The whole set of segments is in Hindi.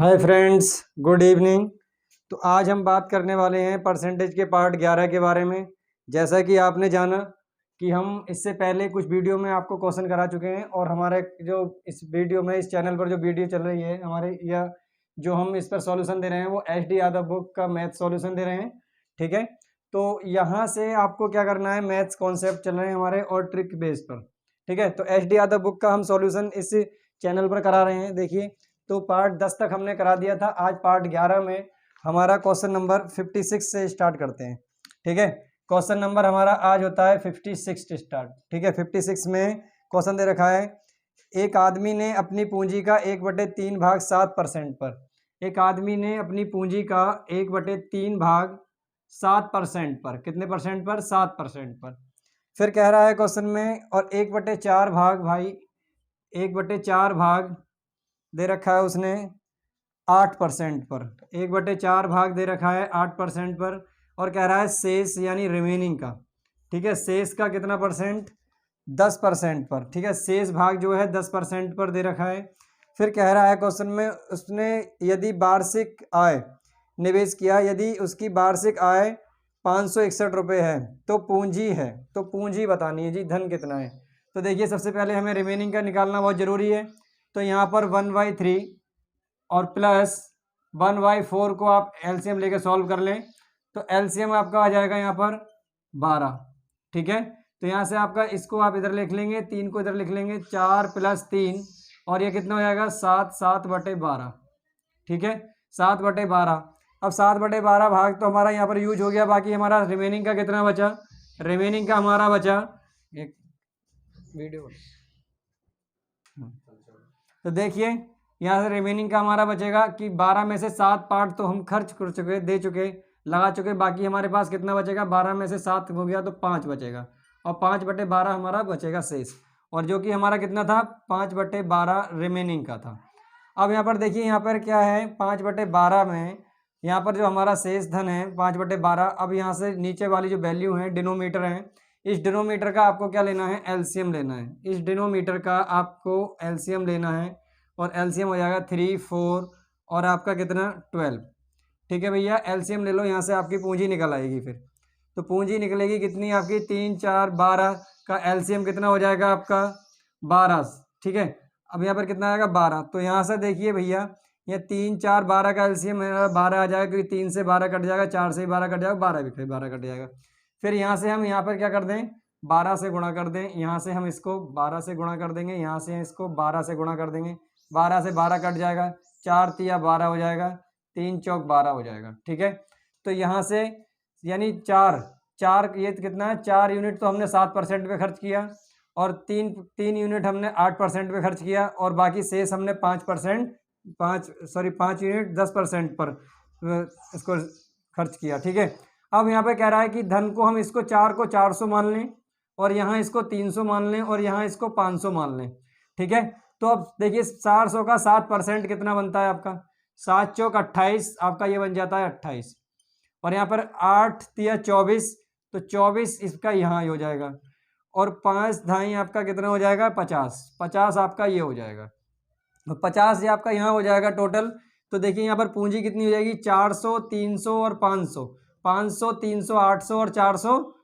Hi friends, good evening. तो आज हम बात करने वाले हैं परसेंटेज के पार्ट 11 के बारे में। जैसा कि आपने जाना कि हम इससे पहले कुछ वीडियो में आपको क्वेश्चन करा चुके हैं और हमारे जो इस वीडियो में इस चैनल पर जो वीडियो चल रही है हमारे या जो हम इस पर सॉल्यूशन दे रहे हैं वो एच.डी. यादव बुक का मैथ सॉल्यूशन दे रहे हैं। ठीक है, तो यहाँ से आपको क्या करना है, मैथ्स कॉन्सेप्ट चल रहे हैं हमारे और ट्रिक बेस पर। ठीक है, तो एच.डी. यादव बुक का हम सॉल्यूशन इस चैनल पर करा रहे हैं। देखिए, तो पार्ट 10 तक हमने करा दिया था। आज पार्ट 11 में हमारा क्वेश्चन नंबर 56 से स्टार्ट करते हैं। ठीक है, क्वेश्चन नंबर हमारा आज होता है 56 स्टार्ट। ठीक है, 56 में क्वेश्चन दे रखा है, एक आदमी ने अपनी पूंजी का 1/3 भाग 7% पर, एक आदमी ने अपनी पूंजी का 1/3 भाग 7% पर, कितने परसेंट पर? 7% पर। फिर कह रहा है क्वेश्चन में, और 1/4 भाग, भाई 1/4 भाग दे रखा है उसने 8% पर, 1/4 भाग दे रखा है 8% पर, और कह रहा है शेष यानी रिमेनिंग का। ठीक है, शेष का कितना परसेंट? 10% पर। ठीक है, शेष भाग जो है 10% पर दे रखा है। फिर कह रहा है क्वेश्चन में, उसने यदि वार्षिक आय निवेश किया, यदि उसकी वार्षिक आय 561 रुपये है तो पूंजी है, तो पूंजी बतानी है जी, धन कितना है। तो देखिए, सबसे पहले हमें रिमेनिंग का निकालना बहुत ज़रूरी है। तो यहाँ पर 1/3 और प्लस 1/4 को आप एलसीएम लेके सॉल्व कर लें, तो एलसीएम आपका आ जाएगा यहाँ पर 12। ठीक है, तो यहाँ से आपका इसको आप इधर लिख लेंगे, 3 को इधर लिख लेंगे, 4 + 3, और ये कितना हो जाएगा 7/12। ठीक है, 7/12। अब 7/12 भाग तो हमारा यहाँ पर यूज हो गया, बाकी हमारा रिमेनिंग का कितना बचा? रिमेनिंग का हमारा बचा, एक वीडियो, तो देखिए यहाँ से रिमेनिंग का हमारा बचेगा कि 12 में से 7 पार्ट तो हम खर्च कर चुके, दे चुके, लगा चुके, बाकी हमारे पास कितना बचेगा? 12 में से 7 हो गया तो 5 बचेगा, और 5/12 हमारा बचेगा शेष, और जो कि हमारा कितना था? 5/12 रिमेनिंग का था। अब यहाँ पर देखिए, यहाँ पर क्या है, 5/12 में यहाँ पर जो हमारा शेष धन है 5/12। अब यहाँ से नीचे वाली जो वैल्यू है, डिनोमीटर है, इस डिनोमीटर का आपको क्या लेना है? एलसीएम लेना है। इस डिनोमीटर का आपको एलसीएम लेना है, और एलसीएम हो जाएगा 3, 4 और आपका कितना? 12। ठीक है भैया, एलसीएम ले लो, यहाँ से आपकी पूंजी निकल आएगी। फिर तो पूंजी निकलेगी कितनी आपकी? 3, 4, 12 का एलसीएम कितना हो जाएगा आपका? 12। ठीक है, अब यहाँ पर कितना आएगा? 12। तो यहाँ से देखिए भैया, ये 3, 4, 12 का एलसीएम 12 आ जाएगा, क्योंकि 3 से 12 कट जाएगा, 4 से 12 कट जाएगा, 12 भी 12 कट जाएगा। फिर यहाँ से हम यहाँ पर क्या कर दें? 12 से गुणा कर दें। यहाँ से हम इसको 12 से गुणा कर देंगे, यहाँ से इसको 12 से गुणा कर देंगे, 12 से 12 कट जाएगा, 4 तिया 12 हो जाएगा, 3 चौक 12 हो जाएगा। ठीक है, तो यहाँ से यानी 4 ये कितना है? 4 यूनिट तो हमने 7% पे खर्च किया, और 3 यूनिट हमने 8% पे खर्च किया, और बाकी शेष हमने 5 यूनिट 10% पर इसको खर्च किया। ठीक है, अब यहाँ पे कह रहा है कि धन को हम इसको 4 को 400 मान लें, और यहाँ इसको 300 मान लें, और यहाँ इसको 500 मान लें। ठीक है, तो अब देखिए 400 का 7% कितना बनता है आपका? 7 चौक 28, आपका ये बन जाता है 28, और यहाँ पर 8 तिया 24, तो 24 इसका यहाँ हो जाएगा, और 5 ढाई आपका कितना हो जाएगा? 50 आपका ये हो जाएगा, तो 50 ये आपका यहाँ हो जाएगा टोटल। तो देखिए यहाँ पर पूंजी कितनी हो जाएगी? 400, 300 और 500, 500, 300, 800 और 400,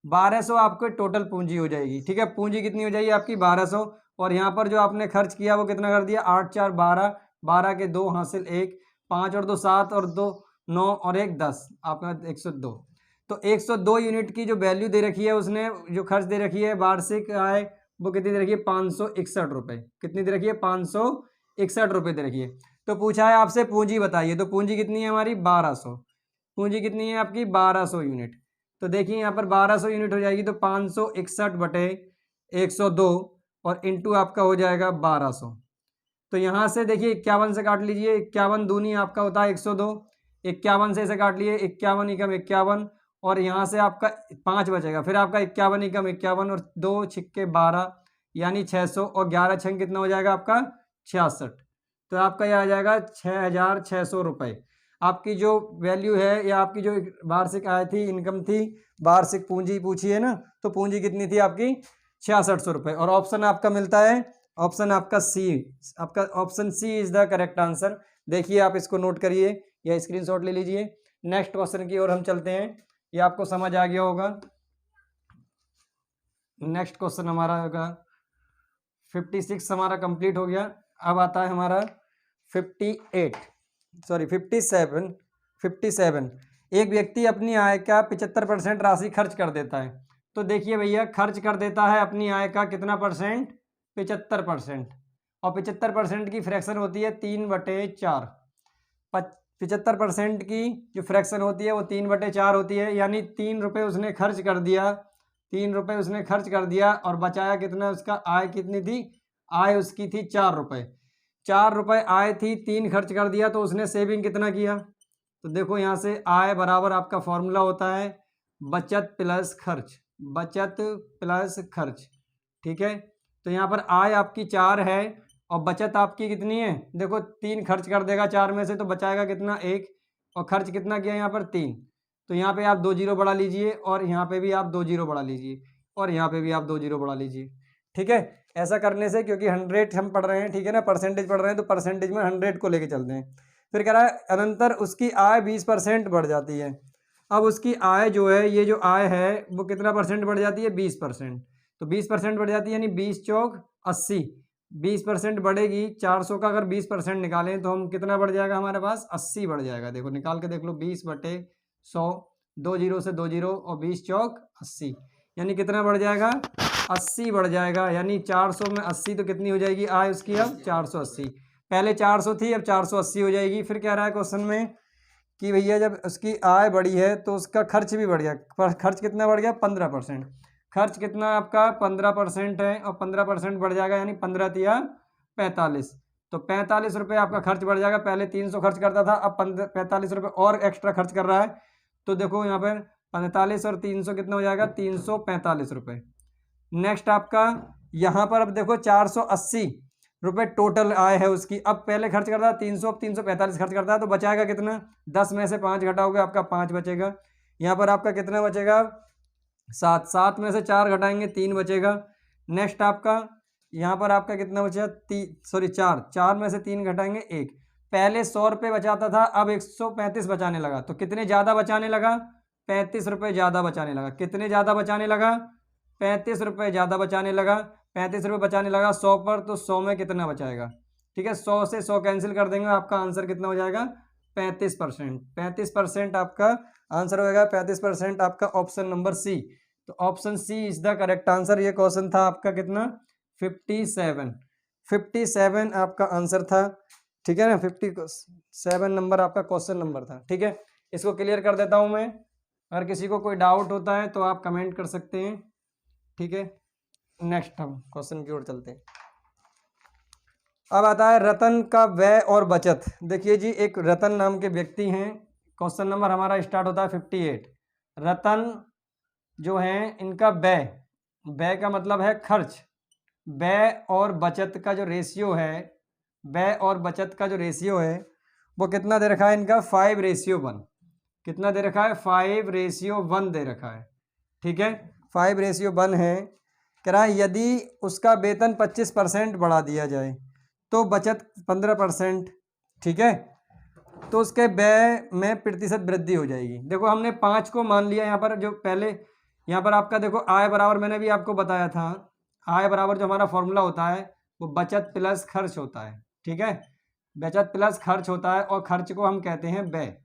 1200 आपको टोटल पूंजी हो जाएगी। ठीक है, पूंजी कितनी हो जाएगी आपकी? 1200, और यहाँ पर जो आपने खर्च किया वो कितना कर दिया? 8 4 12, 12 के 2 हासिल 1, 5 और 2 7 और 2 9 और 1 10, आपका 102। तो 102 यूनिट की जो वैल्यू दे रखी है उसने, जो खर्च दे रखी है वार्षिक आय, वो कितनी दे रखी है? 561 रुपये। कितनी दे रखी है? 561 रुपये दे रखी है। तो पूछा है आपसे पूंजी बताइए, तो पूंजी कितनी है हमारी? 1200। पूंजी कितनी है आपकी? 1200 यूनिट। तो देखिए यहाँ पर 1200 यूनिट हो जाएगी, तो 561/102 और इंटू आपका हो जाएगा 1200। तो यहाँ से देखिए 51 से काट लीजिए, 51 दूनी आपका होता है 102, 51 से इसे काट लिए, 51 एकम 51, और यहाँ से आपका 5 बचेगा, फिर आपका 51 एकम 51 और 2 छिक्के 12 यानी 600, और 11 छंग कितना हो जाएगा आपका? 66। तो आपका यह आ जाएगा 6600 रुपये। आपकी जो वैल्यू है, या आपकी जो वार्षिक आय थी, इनकम थी, वार्षिक पूंजी पूछी है ना, तो पूंजी कितनी थी आपकी? 6600 रुपये, और ऑप्शन आपका मिलता है ऑप्शन आपका सी, आपका option C is the correct answer. देखिए आप इसको नोट करिए या स्क्रीनशॉट ले लीजिए। नेक्स्ट क्वेश्चन की ओर हम चलते हैं, ये आपको समझ आ गया होगा। नेक्स्ट क्वेश्चन हमारा होगा 56 हमारा कंप्लीट हो गया। अब आता है हमारा 57। एक व्यक्ति अपनी आय का 75% राशि खर्च कर देता है। तो देखिए भैया, खर्च कर देता है अपनी आय का कितना परसेंट? 75%। और 75% की फ्रैक्शन होती है 3/4। 75% की जो फ्रैक्शन होती है वो 3/4 होती है, यानी 3 रुपये उसने खर्च कर दिया। 3 रुपये उसने खर्च कर दिया और बचाया कितना? उसका आय कितनी थी? आय उसकी थी 4 रुपये। 4 रुपये आय थी, 3 खर्च कर दिया, तो उसने सेविंग कितना किया? तो देखो यहाँ से आय बराबर आपका फॉर्मूला होता है बचत प्लस खर्च, बचत प्लस खर्च। ठीक है, तो यहाँ पर आय आपकी 4 है और बचत आपकी कितनी है? देखो 3 खर्च कर देगा 4 में से, तो बचाएगा कितना? 1। और खर्च कितना किया यहाँ पर? 3। तो यहाँ पे आप 2 जीरो बढ़ा लीजिए और यहाँ पे भी आप 2 जीरो बढ़ा लीजिए और यहाँ पे भी आप 2 जीरो बढ़ा लीजिए। ठीक है, ऐसा करने से, क्योंकि 100 हम पढ़ रहे हैं, ठीक है ना, परसेंटेज पढ़ रहे हैं, तो परसेंटेज में 100 को लेके चलते हैं। फिर कह रहा है अनंतर उसकी आय 20% बढ़ जाती है। अब उसकी आय जो है, ये जो आय है वो कितना परसेंट बढ़ जाती है? 20%। तो 20% बढ़ जाती है, यानी 20 चौक 80। 20% बढ़ेगी, 400 का अगर 20% निकालें तो हम कितना बढ़ जाएगा हमारे पास? 80 बढ़ जाएगा। देखो निकाल के देख लो, 20/100, 2 जीरो से 2 जीरो और 20 चौक 80, यानी कितना बढ़ जाएगा? 80 बढ़ जाएगा। यानी 400 में 80 तो कितनी हो जाएगी आय उसकी? अब 480। पहले 400 थी, अब 480 हो जाएगी। फिर कह रहा है क्वेश्चन में कि भैया जब उसकी आय बढ़ी है तो उसका खर्च भी बढ़ गया। खर्च कितना बढ़ गया? 15%। खर्च कितना आपका? 15% है और 15% बढ़ जाएगा, यानी 15 तिया 45। तो 45 रुपये आपका खर्च बढ़ जाएगा। पहले 300 खर्च करता था, अब 45 रुपये और एक्स्ट्रा खर्च कर रहा है। तो देखो यहाँ पर 45 और 300 कितना हो जाएगा? 345 रुपये। नेक्स्ट आपका यहाँ पर अब देखो 480 रुपये टोटल आय है उसकी। अब पहले खर्च करता है 300, अब 345 खर्च करता है, तो बचाएगा कितना? 10 में से 5 घटाओगे आपका 5 बचेगा। यहाँ पर आपका कितना बचेगा? 7। 7 में से 4 घटाएंगे 3 बचेगा। नेक्स्ट आपका यहाँ पर आपका कितना बचेगा? 4। 4 में से 3 घटाएंगे 1। पहले 100 रुपये बचाता था, अब 135 बचाने लगा। तो कितने ज़्यादा बचाने लगा? 35 रुपये ज़्यादा बचाने लगा। कितने ज़्यादा बचाने लगा? 35 रुपये ज़्यादा बचाने लगा। 35 रुपये बचाने लगा 100 पर, तो 100 में कितना बचाएगा? ठीक है, 100 से 100 कैंसिल कर देंगे, आपका आंसर कितना हो जाएगा? 35%। 35% आपका आंसर होगा। 35% आपका ऑप्शन नंबर सी। तो option C is the correct answer. ये क्वेश्चन था आपका कितना? 57। 57 आपका आंसर था। ठीक है ना, 57 नंबर आपका क्वेश्चन नंबर था। ठीक है, इसको क्लियर कर देता हूं मैं। अगर किसी को कोई डाउट होता है तो आप कमेंट कर सकते हैं। ठीक है, नेक्स्ट हम क्वेश्चन की ओर चलते हैं। अब आता है रतन का व्यय और बचत। देखिए जी, एक रतन नाम के व्यक्ति हैं। क्वेश्चन नंबर हमारा स्टार्ट होता है 58। रतन जो हैं, इनका व्यय, व्यय का मतलब है खर्च। व्यय और बचत का जो रेशियो है, व्यय और बचत का जो रेशियो है वो कितना दे रखा है इनका? 5:1। कितना दे रखा है? 5:1 दे रखा है। ठीक है, 5:1 है। कह रहा है यदि उसका वेतन 25% बढ़ा दिया जाए तो बचत 15%। ठीक है, तो उसके व्यय में प्रतिशत वृद्धि हो जाएगी। देखो हमने 5 को मान लिया यहाँ पर। जो पहले यहाँ पर आपका देखो आय बराबर, मैंने भी आपको बताया था, आय बराबर जो हमारा फॉर्मूला होता है वो बचत प्लस खर्च होता है। ठीक है, बचत प्लस खर्च होता है और खर्च को हम कहते हैं व्यय।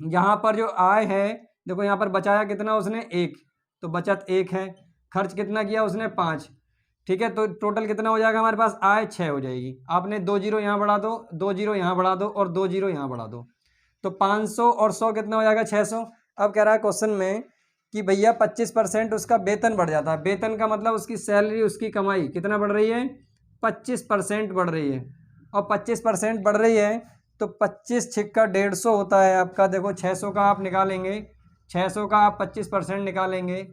यहाँ पर जो आय है, देखो यहाँ पर बचाया कितना उसने? 1, तो बचत 1 है। खर्च कितना किया उसने? 5। ठीक है, तो टोटल कितना हो जाएगा हमारे पास? आय 6 हो जाएगी। आपने 2 जीरो यहाँ बढ़ा दो, 2 जीरो यहाँ बढ़ा दो और 2 जीरो यहाँ बढ़ा दो, तो 500 और 100 कितना हो जाएगा? 600। अब कह रहा है क्वेश्चन में कि भैया 25% उसका वेतन बढ़ जाता है। वेतन का मतलब उसकी सैलरी, उसकी कमाई कितना बढ़ रही है? 25% बढ़ रही है। और 25% बढ़ रही है तो 25 छिक्का 150 होता है आपका। देखो 600 का आप निकालेंगे, 600 का आप 25% निकालेंगे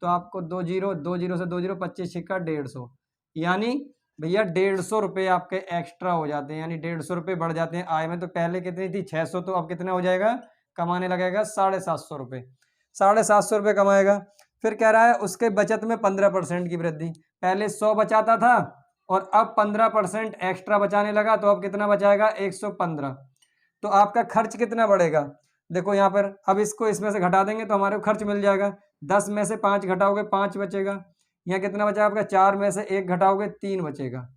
तो आपको 2 जीरो, 2 जीरो से 2 जीरो, 25 छिक्का 150, यानी भैया 150 रुपये आपके एक्स्ट्रा हो जाते हैं। यानी 150 रुपये बढ़ जाते हैं आय में। तो पहले कितनी थी? 600, तो अब कितना हो जाएगा? कमाने लगेगा 750 रुपये। 750 रुपये कमाएगा। फिर कह रहा है उसके बचत में 15% की वृद्धि। पहले 100 बचाता था, और अब 15% एक्स्ट्रा बचाने लगा, तो अब कितना बचाएगा 115। तो आपका खर्च कितना बढ़ेगा, देखो यहाँ पर, अब इसको इसमें से घटा देंगे तो हमारे को खर्च मिल जाएगा। 10 में से 5 घटाओगे 5 बचेगा। यहाँ कितना बचा आपका, 4 में से 1 घटाओगे 3 बचेगा।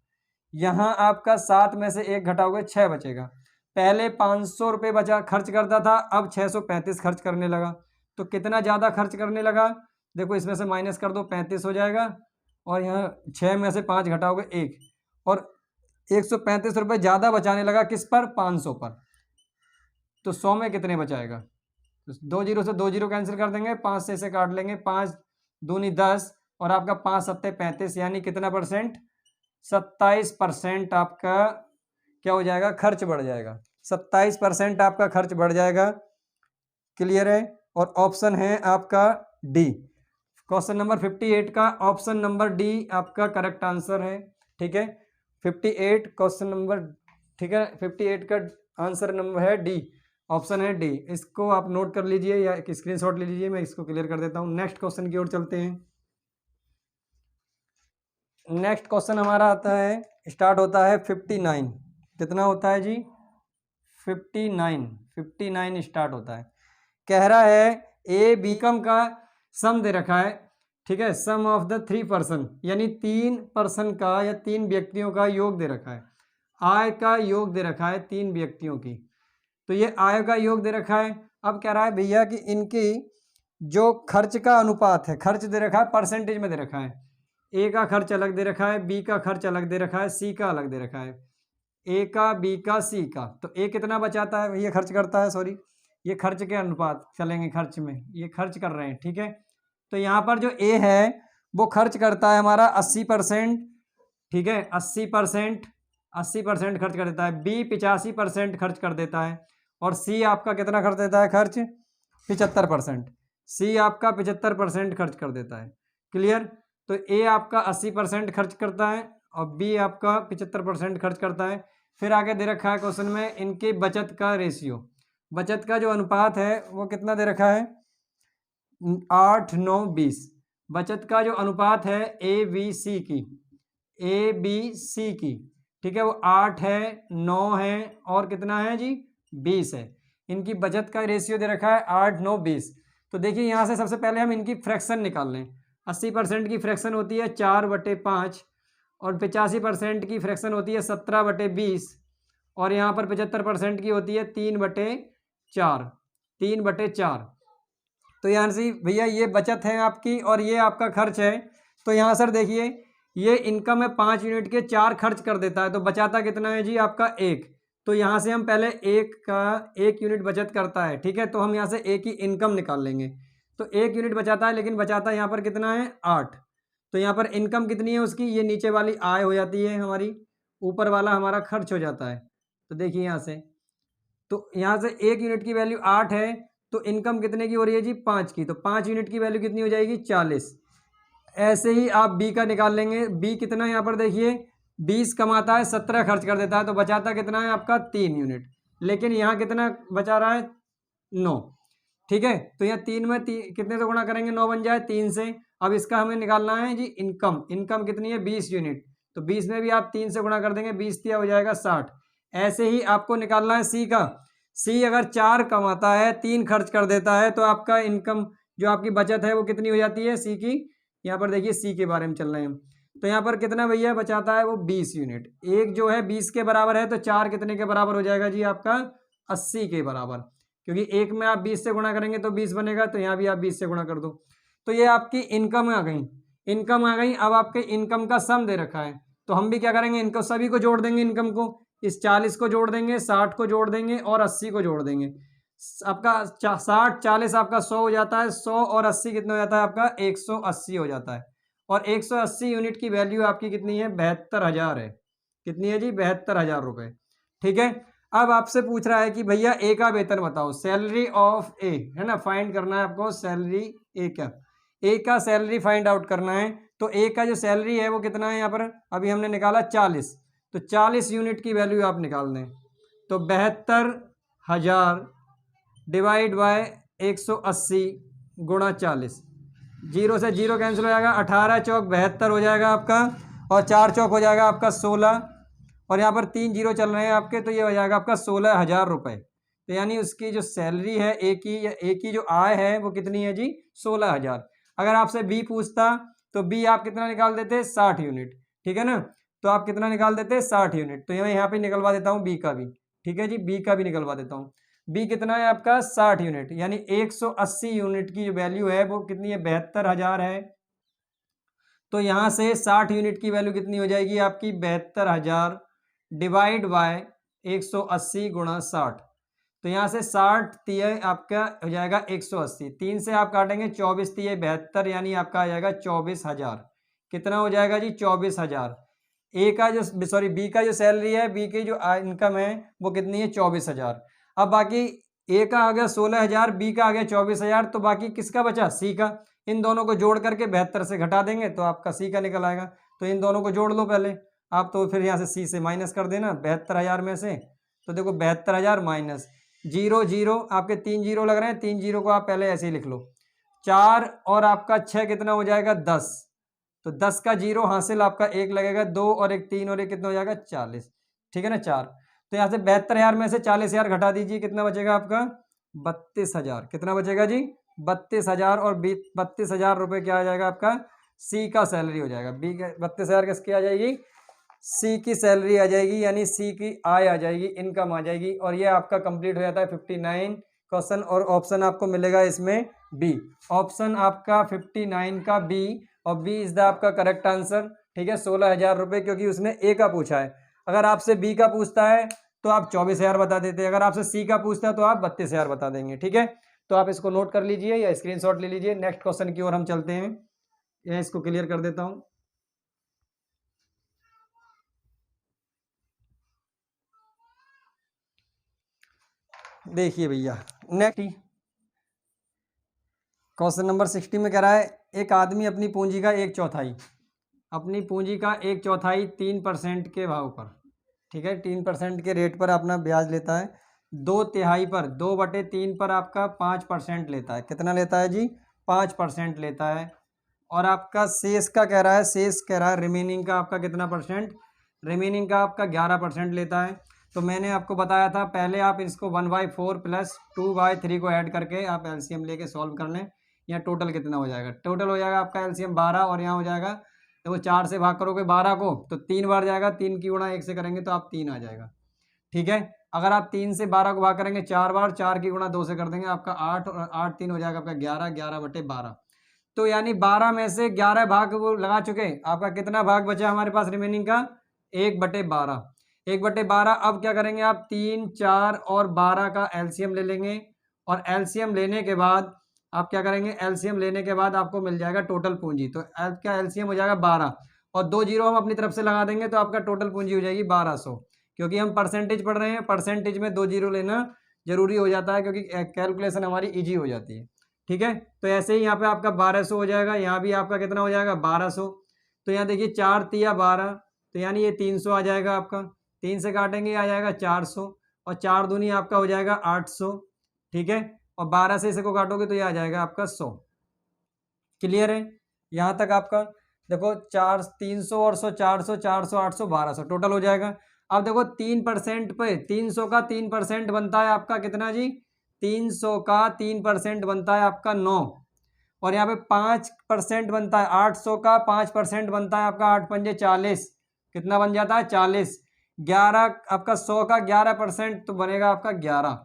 यहाँ आपका 7 में से 1 घटाओगे 6 बचेगा। पहले 500 रुपये बचा खर्च करता था, अब 635 खर्च करने लगा। तो कितना ज़्यादा खर्च करने लगा, देखो इसमें से माइनस कर दो, 35 हो जाएगा। और यहाँ 6 में से 5 घटाओगे 1, और 135 रुपये ज़्यादा बचाने लगा किस पर, 500 पर। तो 100 में कितने बचाएगा, तो 2 जीरो से 2 जीरो कैंसिल कर देंगे, 5 से इसे काट लेंगे, 5 दूनी 10 और आपका 5 सत्ते 35, यानी कितना परसेंट, 27% आपका क्या हो जाएगा, खर्च बढ़ जाएगा। 27% आपका खर्च बढ़ जाएगा। क्लियर है। और ऑप्शन है आपका डी, क्वेश्चन नंबर 58 का ऑप्शन नंबर डी आपका करेक्ट आंसर है। ठीक है, 58 क्वेश्चन नंबर, ठीक है, 58 का आंसर नंबर है डी, ऑप्शन है डी। इसको आप नोट कर लीजिए या एक स्क्रीनशॉट ले लीजिए, मैं इसको क्लियर कर देता हूँ। नेक्स्ट क्वेश्चन की ओर चलते हैं। नेक्स्ट क्वेश्चन हमारा आता है, स्टार्ट होता है 59। कितना होता है जी, 59 स्टार्ट होता है। कह रहा है ए बी कम का सम दे रखा है। ठीक है, सम ऑफ द 3 पर्सन, यानी 3 पर्सन का या 3 व्यक्तियों का योग दे रखा है। आय का योग दे रखा है 3 व्यक्तियों की। तो ये आय का योग दे रखा है। अब कह रहा है भैया कि इनकी जो खर्च का अनुपात है, खर्च दे रखा है परसेंटेज में दे रखा है। ए का खर्च अलग दे रखा है, बी का खर्च अलग दे रखा है, सी का अलग दे रखा है। ए का, बी का, सी का। तो ए कितना बचाता है भैया, खर्च करता है, सॉरी ये खर्च के अनुपात चलेंगे, खर्च में ये खर्च कर रहे हैं। ठीक है, तो यहाँ पर जो ए है वो खर्च करता है हमारा 80%। ठीक है, 80% खर्च कर देता है। बी 85% खर्च कर देता है। और सी आपका कितना खर्च देता है, खर्च 75%। सी आपका 75% खर्च कर देता है। क्लियर। तो ए आपका 80% खर्च करता है और बी आपका 75% खर्च करता है। फिर आगे दे रखा है क्वेश्चन में इनकी बचत का रेशियो, बचत का जो अनुपात है वो कितना दे रखा है, 8, 9, 20। बचत का जो अनुपात है ए बी सी की, ए बी सी की, ठीक है, वो 8 है, 9 है और कितना है जी, 20 है। इनकी बचत का रेशियो दे रखा है 8, 9, 20। तो देखिए यहाँ से सबसे पहले हम इनकी फ्रैक्शन निकाल लें। 80% की फ्रैक्शन होती है 4/5 और 85% की फ्रैक्शन होती है 17/20 और यहाँ पर 75% की होती है 3/4, 3/4। तो यहाँ से भैया ये बचत है आपकी और ये आपका खर्च है। तो यहाँ सर देखिए ये इनकम है 5 यूनिट के, 4 खर्च कर देता है, तो बचाता कितना है जी आपका 1। तो यहाँ से हम पहले 1 यूनिट बचत करता है। ठीक है, तो हम यहाँ से 1 की इनकम निकाल लेंगे। तो 1 यूनिट बचाता है, लेकिन बचाता है यहाँ पर कितना है 8। तो यहाँ पर इनकम कितनी है उसकी, ये नीचे वाली आय हो जाती है हमारी, ऊपर वाला हमारा खर्च हो जाता है। तो देखिए यहाँ से, तो यहाँ से 1 यूनिट की वैल्यू 8 है, तो इनकम कितने की हो रही है जी 5 की। तो 5 यूनिट की वैल्यू कितनी हो जाएगी 40। ऐसे ही आप बी का निकाल लेंगे। बी कितना यहाँ पर देखिए 20 कमाता है, 17 खर्च कर देता है, तो बचाता कितना है आपका 3 यूनिट। लेकिन यहाँ कितना बचा रहा है 9। ठीक है, तो यहाँ 3 में कितने से गुणा करेंगे, 9 बन जाए 3 से। अब इसका हमें निकालना है जी इनकम। इनकम कितनी है 20 यूनिट, तो 20 में भी आप 3 से गुणा कर देंगे, 20 दिया हो जाएगा 60। ऐसे ही आपको निकालना है सी का। सी अगर 4 कमाता है, 3 खर्च कर देता है, तो आपका इनकम जो आपकी बचत है वो कितनी हो जाती है सी की। यहाँ पर देखिए सी के बारे में चल रहे हैं हम। तो यहाँ पर कितना भैया बचाता है वो 20 यूनिट। एक जो है 20 के बराबर है, तो 4 कितने के बराबर हो जाएगा जी आपका 80 के बराबर, क्योंकि एक में आप 20 से गुणा करेंगे तो 20 बनेगा, तो यहाँ भी आप 20 से गुणा कर दो। तो ये आपकी इनकम आ गई, इनकम आ गई। अब आपके इनकम का सम दे रखा है, तो हम भी क्या करेंगे, इनको सभी को जोड़ देंगे। इनकम को इस 40 को जोड़ देंगे, 60 को जोड़ देंगे और 80 को जोड़ देंगे। आपका 60, 40 आपका 100 हो जाता है, 100 और 80 कितना हो जाता है आपका 180 हो जाता है। और 180 यूनिट की वैल्यू आपकी कितनी है 72,000 है। कितनी है जी 72,000 रुपये। ठीक है, अब आपसे पूछ रहा है कि भैया ए का वेतन बताओ, सैलरी ऑफ ए, है ना, फाइंड करना है आपको सैलरी ए का। ए का सैलरी फाइंड आउट करना है। तो ए का जो सैलरी है वो कितना है, यहाँ पर अभी हमने निकाला 40, तो 40 यूनिट की वैल्यू आप निकाल दें। तो 72,000 डिवाइड बाय 180 गुणा 40, 0 से 0 कैंसिल हो जाएगा, 18 चौक 72 हो जाएगा आपका। और 4 चौक हो जाएगा आपका 16, और यहाँ पर 3 जीरो चल रहे हैं आपके, तो ये हो जाएगा आपका 16,000 रुपये। तो यानी उसकी जो सैलरी है एक ही जो आय है वो कितनी है जी, 16,000। अगर आपसे बी पूछता तो बी आप कितना निकाल देते, 60 यूनिट, ठीक है ना। तो आप कितना निकाल देते, 60 यूनिट। तो मैं यहाँ पे निकलवा देता हूँ बी का भी, ठीक है जी, बी का भी निकलवा देता हूँ। बी कितना है आपका, 60 यूनिट, यानी 180 यूनिट की जो वैल्यू है वो कितनी है, 72,000 है। तो यहाँ से 60 यूनिट की वैल्यू कितनी हो जाएगी आपकी, 72,000 डिवाइड बाय 180 गुणा 60। तो यहाँ से 60 तिये आपका हो जाएगा 180, 3 से आप काटेंगे 24 तिये 72, यानी आपका आ जाएगा 24,000। कितना हो जाएगा जी, 24,000। ए का जो सॉरी बी का जो सैलरी है, बी की जो इनकम है वो कितनी है, 24,000। अब बाकी ए का आ गया 16,000, बी का आ गया 24,000, तो बाकी किसका बचा, सी का। इन दोनों को जोड़ करके 72 से घटा देंगे तो आपका सी का निकल आएगा। तो इन दोनों को जोड़ लो पहले आप, तो फिर यहाँ से सी से माइनस कर देना 72,000 में से। तो देखो 72,000 माइनस 0 0, आपके 3 जीरो लग रहे हैं, 3 जीरो को आप पहले ऐसे ही लिख लो। 4 और आपका 6 कितना हो जाएगा, 10। तो 10 का जीरो हासिल आपका 1 लगेगा, 2 और 1 3 और 1 कितना हो जाएगा, 40, ठीक है ना, 4। तो यहाँ से 72,000 में से 40,000 घटा दीजिए, कितना बचेगा आपका, 32,000। कितना बचेगा जी, 32,000। और 32,000 रुपये क्या आ जाएगा आपका, सी का सैलरी हो जाएगा। बी का 32,000 किसकी आ जाएगी, सी की सैलरी आ जाएगी, यानी सी की आय आ जाएगी, इनकम आ जाएगी। और ये आपका कंप्लीट हो जाता है 59 क्वेश्चन। और ऑप्शन आपको मिलेगा इसमें बी, ऑप्शन आपका 59 का बी, और बी इज द आपका करेक्ट आंसर, ठीक है। 16,000 रुपये, क्योंकि उसने ए का पूछा है। अगर आपसे बी का पूछता है तो आप 24,000 बता देते हैं, अगर आपसे सी का पूछता है तो आप 32,000 बता देंगे, ठीक है। तो आप इसको नोट कर लीजिए या स्क्रीनशॉट ले लीजिए। नेक्स्ट क्वेश्चन की ओर हम चलते हैं, मैं इसको क्लियर कर देता हूं। देखिए भैया, नेक्स्ट क्वेश्चन नंबर 60 में कह रहा है, एक आदमी अपनी पूंजी का 1/4 3% के भाव पर, ठीक है, 3% के रेट पर अपना ब्याज लेता है। 2/3 पर, 2/3 पर आपका 5% लेता है। कितना लेता है जी, 5% लेता है। और आपका शेष का कह रहा है, शेष कह रहा है रिमेनिंग का आपका कितना परसेंट, रिमेनिंग का आपका 11% लेता है। तो मैंने आपको बताया था पहले, आप इसको 1/4 प्लस 2/3 को ऐड करके आप एलसीएम लेके सॉल्व कर लें। यहाँ टोटल कितना हो जाएगा, टोटल हो जाएगा आपका एलसीएम 12, और यहाँ हो जाएगा, देखो 4 से भाग करोगे 12 को तो 3 बार जाएगा, 3 की गुणा 1 से करेंगे तो आप 3 आ जाएगा, ठीक है। अगर आप 3 से 12 को भाग करेंगे 4 बार, 4 की गुणा 2 से कर देंगे आपका 8, और 8 3 हो जाएगा आपका 11, 11/12। तो यानी 12 में से 11 भाग वो लगा चुके, आपका कितना भाग बचा हमारे पास रिमेनिंग का, 1/12, 1/12। अब क्या करेंगे आप, 3 4 और 12 का एलसीएम ले लेंगे, और एलसीएम लेने के बाद आप क्या करेंगे, एलसीएम लेने के बाद आपको मिल जाएगा टोटल पूंजी। तो आपका एलसीएम हो जाएगा 12, और 2 जीरो हम अपनी तरफ से लगा देंगे तो आपका टोटल पूंजी हो जाएगी 1200। क्योंकि हम परसेंटेज पढ़ रहे हैं, परसेंटेज में 2 जीरो लेना जरूरी हो जाता है, क्योंकि कैलकुलेशन हमारी ईजी हो जाती है, ठीक है। तो ऐसे ही यहाँ पे आपका 1200 हो जाएगा, यहाँ भी आपका कितना हो जाएगा, 1200। तो यहाँ देखिए 4 तिया 12, तो यानी ये 300 आ जाएगा आपका, 3 से काटेंगे आ जाएगा 400, और 4 दूनी आपका हो जाएगा 800, ठीक है। और 12 से इसे को काटोगे तो ये आ जाएगा आपका 100। क्लियर है यहाँ तक आपका। देखो 300 और 100, 400 400 800 1200 टोटल हो जाएगा। अब देखो 3% पे 300 का 3% बनता है आपका कितना जी, 300 का 3% बनता है आपका 9, और यहाँ पे 5% बनता है, 800 का 5% बनता है आपका 8 पंजे 40, कितना बन जाता है 40। 11 आपका 100 का 11% तो बनेगा आपका 11।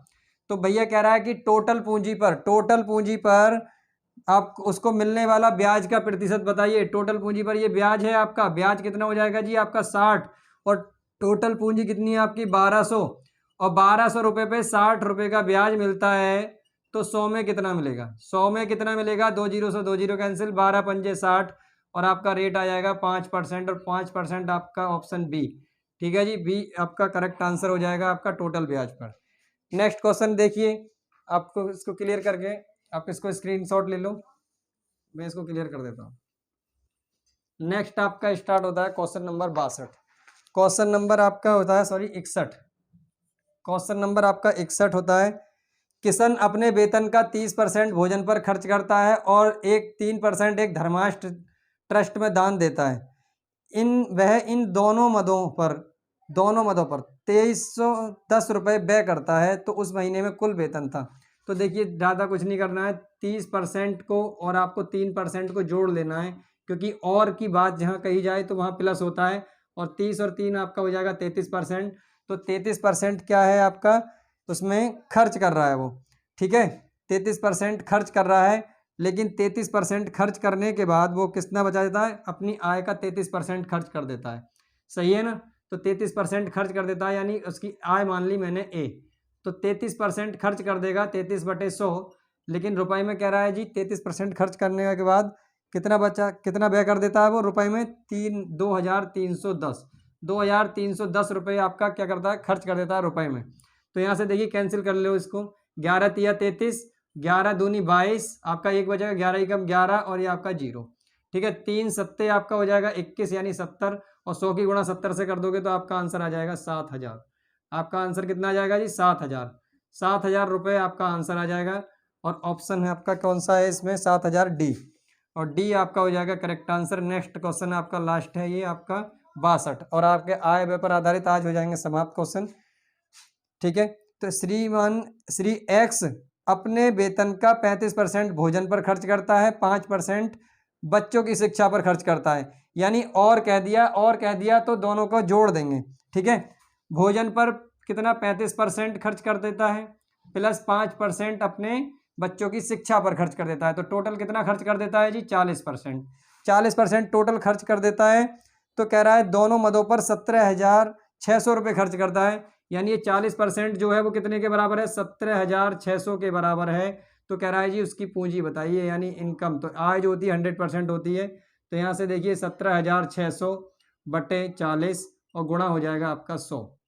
तो भैया कह रहा है कि टोटल पूंजी पर आप उसको मिलने वाला ब्याज का प्रतिशत बताइए। टोटल पूंजी पर ये ब्याज है आपका, ब्याज कितना हो जाएगा जी आपका 60, और टोटल पूंजी कितनी है आपकी 1200, और 1200 रुपये पे 60 रुपये का ब्याज मिलता है। तो 100 में कितना मिलेगा, 100 में कितना मिलेगा, 2 जीरो से 2 जीरो कैंसिल, 12 पंजे 60, और आपका रेट आ जाएगा 5%, और 5% आपका ऑप्शन बी, ठीक है जी, बी आपका करेक्ट आंसर हो जाएगा आपका टोटल ब्याज पर। नेक्स्ट क्वेश्चन देखिए, आपको इसको क्लियर करके आप इसको स्क्रीनशॉट ले लो, मैं इसको क्लियर कर देता हूँ। नेक्स्ट आपका स्टार्ट होता है क्वेश्चन नंबर 62, क्वेश्चन नंबर आपका होता है 61, क्वेश्चन नंबर आपका 61 होता है। किशन अपने वेतन का 30% भोजन पर खर्च करता है और 3% एक धर्माष्ट ट्रस्ट में दान देता है। इन दोनों मदों पर 2310 रुपये व्यय करता है, तो उस महीने में कुल वेतन था। तो देखिए ज़्यादा कुछ नहीं करना है, 30% को और आपको 3% को जोड़ लेना है, क्योंकि और की बात जहाँ कही जाए तो वहाँ प्लस होता है, और 30 और 3 आपका हो जाएगा 33%। तो 33% क्या है आपका, उसमें खर्च कर रहा है वो, ठीक है, 33% खर्च कर रहा है। लेकिन 33% खर्च करने के बाद वो कितना बचा देता है, अपनी आय का 33% खर्च कर देता है, सही है ना। तो 33% खर्च कर देता है, यानी उसकी आय मान ली मैंने ए, तो 33% खर्च कर देगा 33/100। लेकिन रुपए में कह रहा है जी 33% खर्च करने के बाद कितना बचा, कितना व्यय कर देता है वो रुपए में, 2310 रुपये आपका क्या करता है, खर्च कर देता है रुपए में। तो यहाँ से देखिए कैंसिल कर लो इसको, 11 तिया 33, 11 दूनी 22, आपका एक बचेगा, 11 एकम 11 और ये आपका 0, ठीक है। 3 सत्ते आपका हो जाएगा 21 यानी 70, और 100 की गुणा 70 से कर दोगे तो आपका आंसर आ जाएगा 7000। आपका आंसर कितना आ जाएगा जी, 7000 रुपये आपका आंसर आ जाएगा। और ऑप्शन है आपका कौन सा है इसमें, 7000 डी, और डी आपका हो जाएगा करेक्ट आंसर। नेक्स्ट क्वेश्चन आपका लास्ट है ये आपका 62, और आपके आय व्यय पर आधारित आज हो जाएंगे समाप्त क्वेश्चन, ठीक है। तो श्री एक्स अपने वेतन का 35% भोजन पर खर्च करता है, 5% बच्चों की शिक्षा पर खर्च करता है, यानी और कह दिया तो दोनों को जोड़ देंगे, ठीक है। भोजन पर कितना 35% खर्च कर देता है, प्लस 5% अपने बच्चों की शिक्षा पर खर्च कर देता है, तो टोटल कितना खर्च कर देता है जी, 40% टोटल खर्च कर देता है। तो कह रहा है दोनों मदों पर 17,600 रुपये खर्च करता है, यानी ये 40% जो है वो कितने के बराबर है, 17,600 के बराबर है। तो कह रहा है जी उसकी पूंजी बताइए, यानी इनकम। तो आय जो होती है 100% होती है, तो यहाँ से देखिए 17,600 बटे 40 और गुणा हो जाएगा आपका 100।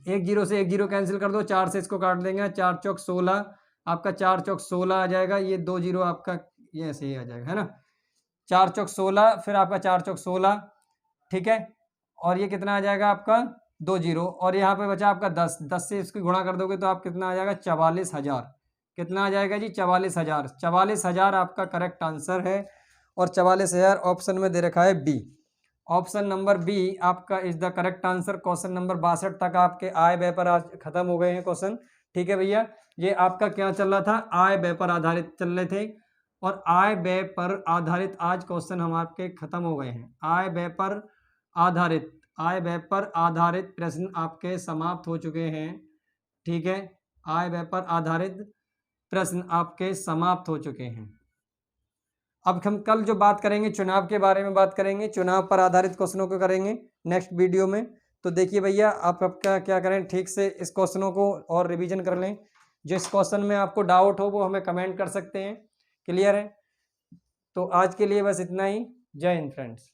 एक जीरो से एक जीरो कैंसिल कर दो, 4 से इसको काट देंगे, 4 चौक 16, आपका 4 चौक 16 आ जाएगा, ये 2 जीरो आपका ये ऐसे ही आ जाएगा, है ना। 4 चौक 16, फिर आपका 4 चौक 16, ठीक है, और ये कितना आ जाएगा आपका 2 जीरो, और यहाँ पे बचा आपका 10 से इसकी गुणा कर दोगे तो आप कितना आ जाएगा, 44,000। कितना आ जाएगा जी, 44,000। 44,000 आपका करेक्ट आंसर है, और 44,000 ऑप्शन में दे रखा है बी। ऑप्शन नंबर बी आपका is the correct answer. Question number 62 तक आपके आय व्यय पर आज खत्म हो गए हैं क्वेश्चन, ठीक है भैया। ये आपका क्या चल रहा था, आय व्यय पर आधारित चल रहे थे, और आय व्यय पर आधारित आज क्वेश्चन हम आपके खत्म हो गए हैं। आय व्यय पर आधारित प्रश्न आपके समाप्त हो चुके हैं, ठीक है। आय व्यय पर आधारित प्रश्न आपके समाप्त हो चुके हैं। अब हम कल जो बात करेंगे चुनाव के बारे में बात करेंगे, चुनाव पर आधारित क्वेश्चनों को करेंगे नेक्स्ट वीडियो में। तो देखिए भैया आप आपका क्या करें, ठीक से इस क्वेश्चनों को और रिवीजन कर लें। जिस क्वेश्चन में आपको डाउट हो वो हमें कमेंट कर सकते हैं, क्लियर है। तो आज के लिए बस इतना ही, जय हिंद फ्रेंड्स।